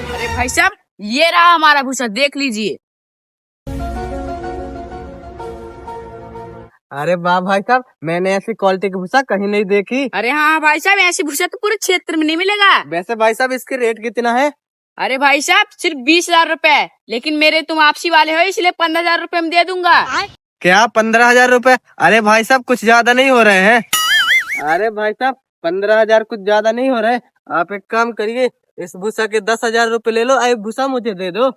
अरे भाई साहब, ये रहा हमारा भूसा, देख लीजिए। अरे वाह भाई साहब, मैंने ऐसी क्वालिटी की भूसा कहीं नहीं देखी। अरे हाँ भाई साहब, ऐसी भूसा तो पूरे क्षेत्र में नहीं मिलेगा। वैसे भाई साहब इसके रेट कितना है? अरे भाई साहब, सिर्फ 20,000 रुपए, लेकिन मेरे तुम आपसी वाले हो, इसलिए 15,000 रुपए में दे दूंगा। क्या 15,000 रुपए? अरे भाई साहब कुछ ज्यादा नहीं हो रहे हैं? अरे भाई साहब 15,000 कुछ ज्यादा नहीं हो रहे। आप एक काम करिए, इस भूसा के 10,000 रुपए ले लो, एक भूसा मुझे दे दो।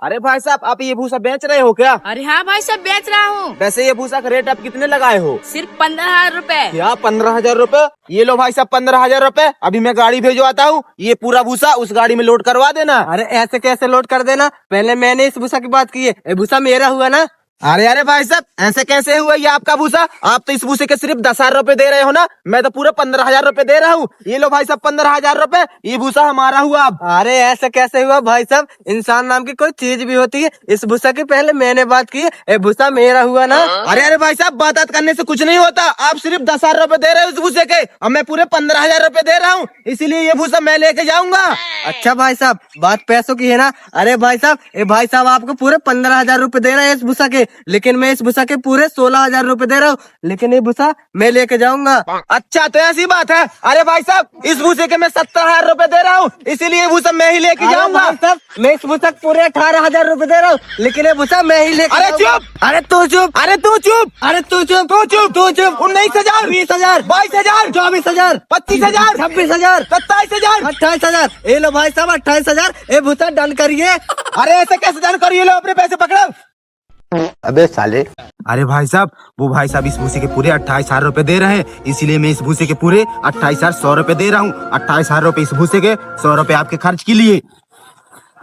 अरे भाई साहब, आप ये भूसा बेच रहे हो क्या? अरे हाँ भाई साहब, बेच रहा हूँ। वैसे ये भूसा का रेट आप कितने लगाए हो? सिर्फ 15,000 रुपए। क्या 15,000 रुपए? ये लो भाई साहब 15,000 रुपए, अभी मैं गाड़ी भेजवाता हूँ, ये पूरा भूसा उस गाड़ी में लोड करवा देना। अरे ऐसे कैसे लोड कर देना? पहले मैंने इस भूसा की बात की है, ये भूसा मेरा हुआ ना। अरे अरे भाई साहब, ऐसे कैसे हुआ ये आपका भूसा? आप तो इस भूसे के सिर्फ 10,000 रुपए दे रहे हो ना, मैं तो पूरे 15,000 रुपए दे रहा हूँ। ये लो भाई साहब 15,000 रुपए, ये भूसा हमारा हुआ अब। अरे ऐसे कैसे हुआ भाई साहब? इंसान नाम की कोई चीज भी होती है। इस भूसा की पहले मैंने बात की है, ये भूसा मेरा हुआ ना। अरे अरे भाई साहब, बात करने से कुछ नहीं होता। आप सिर्फ 10,000 रुपए दे रहे हो इस भूसे के, और मैं पूरे 15,000 रुपए दे रहा हूँ, इसीलिए ये भूसा मैं लेके जाऊंगा। अच्छा भाई साहब, बात पैसों की है ना? अरे भाई साहब, ये भाई साहब आपको पूरे 15,000 रुपए दे रहे हैं इस भूसा के, लेकिन मैं इस भूसा के पूरे 16,000 रुपए दे रहा हूँ, लेकिन ये भूसा मैं लेके जाऊंगा। अच्छा तो ऐसी बात है। अरे भाई साहब, इस भूसे के मैं 70,000 रुपए दे रहा हूँ, इसीलिए ये भूसा मैं ही लेके अरे जाऊंगा। भाई साहब, मैं इस भूसा के पूरे 18,000 रुपए दे रहा हूँ, लेकिन ये भूसा मैं ही लेके अरे जाऊंगा। चुप! अरे तू चुप! अरे तू चुप! अरे तू चुप! तू चुप! तू चुप! 19,000, 20,000, 22,000, 24,000, 25,000, 26,000, 27,000, 28,000। ये लो भाई साहब 28,000, ये भूसा डन करिए। अरे ऐसे कैसे डन करिए? लो अपने पैसे पकड़ो। अबे साले। अरे भाई साहब, वो भाई साहब इस भूसे के पूरे 28,000 रुपए दे रहे हैं, इसीलिए मैं इस भूसे के पूरे 28,100 रुपए दे रहा हूँ। 28,000 रुपए इस भूसे के, 100 रुपए आपके खर्च के लिए।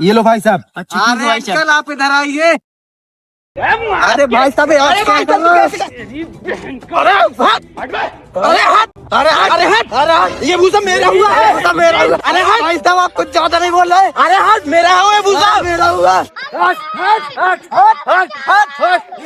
ये लो भाई साहब। अच्छा ठीक है भाई साहब। अंकल आप इधर आइए। अरे भाई साहब, अरे भाई साहब, तू कैसे अरे हट! अरे हट! अरे हट! अरे हट! अरे हट! ये भूसा मेरा हुआ है। भूसा मेरा हुआ। अरे हट! भाई साहब आप कुछ ज्यादा नहीं बोल रहे। अरे हट! मेरा हुआ है भूसा। मेरा हुआ। हट! हट! हट! हट! हट! हट!